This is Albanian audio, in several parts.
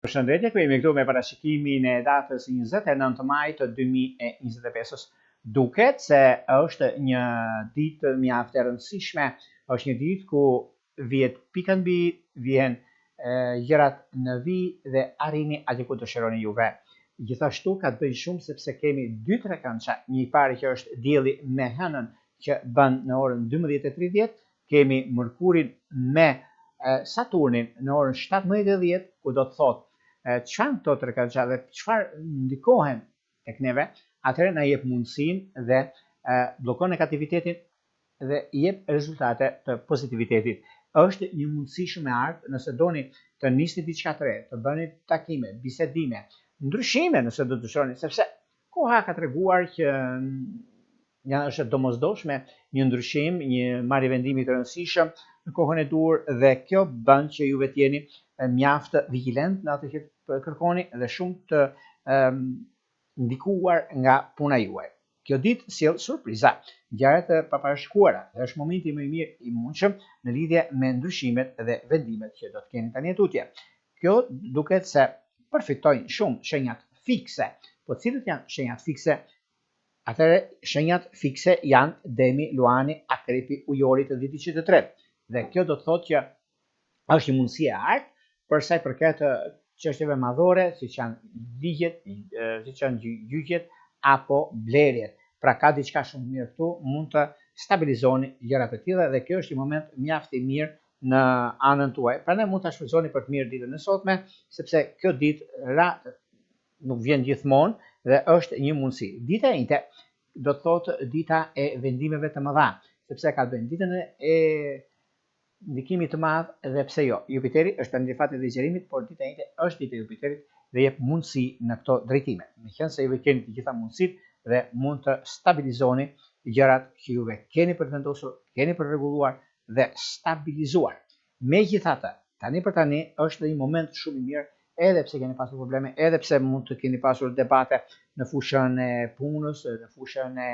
Përshëndetje, ku jemi këtu me parashikimin e datës 29 maj të 2025. Duket se është një ditë mjaft e rëndësishme, është një ditë ku vjet pika mbi, vjen gjërat në vijë dhe arrini aty ku dëshironi juve. Gjithashtu ka të bëjë shumë sepse kemi 2-3 këndshë, një i pari që është dielli me hënën që bën në orën 12:30, kemi Mërkurin me Saturnin në orën 17:10, ku do të thotë çfarë këto tre këndshë dhe çfarë ndikohen tek neve, atëherë na jep mundësinë dhe bllokon negativitetin dhe jep rezultate të pozitivitetit. Është një mundësi shumë e artë nëse doni të nisni diçka të re, të bëni takime, bisedime, ndryshime nëse do të dëshironi, sepse koha ka treguar që është domosdoshme një ndryshim, një marrje vendimi të rëndësishëm në kohën e dur, dhe kjo bën që juve të jeni mjaft vigilent në atë që kërkoni dhe shumë të ndikuar nga puna juaj. Kjo ditë sjell surpriza, gjëra të paparashikuara, dhe është momenti më i mirë i mundshëm në lidhje me ndryshimet dhe vendimet që do të keni tani tutje. Kjo duket se përfitojnë shumë shenjat fikse. Po cilët janë shenjat fikse? Atëherë shenjat fikse janë Demi, Luani, Akrepi, Ujori të vitit 3. Dhe kjo do të thotë që është një mundësi e artë për sa i përket çështjeve madhore, siç janë ligjet, siç janë gjyqjet apo blerjet. Pra ka diçka shumë mirë këtu, mund të stabilizoni gjërat e tilla dhe kjo është një moment mjaft i mirë në anën tuaj. Prandaj mund ta shfrytëzoni për të mirë ditën e sotme, sepse kjo ditë nuk vjen gjithmonë dhe është një mundësi. Dita e njëjtë do të thotë dita e vendimeve të mëdha, sepse ka bën ditën e ndikimit të madh dhe pse jo. Jupiteri është planet i fatit dhe zgjerimit, por dita e njëjtë është dita e Jupiterit dhe jep mundësi në këto drejtime. Meqense juve keni të gjitha mundësitë dhe mund të stabilizoni gjërat që juve keni për të vendosur, keni për rregulluar dhe stabilizuar. Megjithatë, tani për tani është një moment shumë i mirë, edhe pse keni pasur probleme, edhe pse mund të keni pasur debate në fushën e punës, në fushën e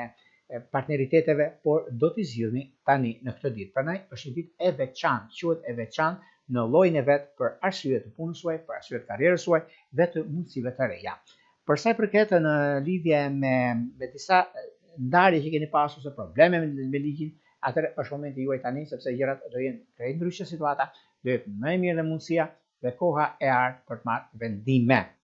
partneriteteve, por do t'i zgjidhni tani në këtë ditë. Prandaj është një ditë e veçantë, quhet e veçantë në llojin e vet për arsye të punës suaj, për arsye të karrierës suaj dhe të mundësive të reja. Për sa i përket në lidhje me disa ndarje që keni pasur ose probleme me ligjin, atëherë është momenti juaj tani, sepse gjërat do jenë krejt ndryshe situata, do jetë më e mirë dhe mundësia dhe koha e artë për të marrë vendime.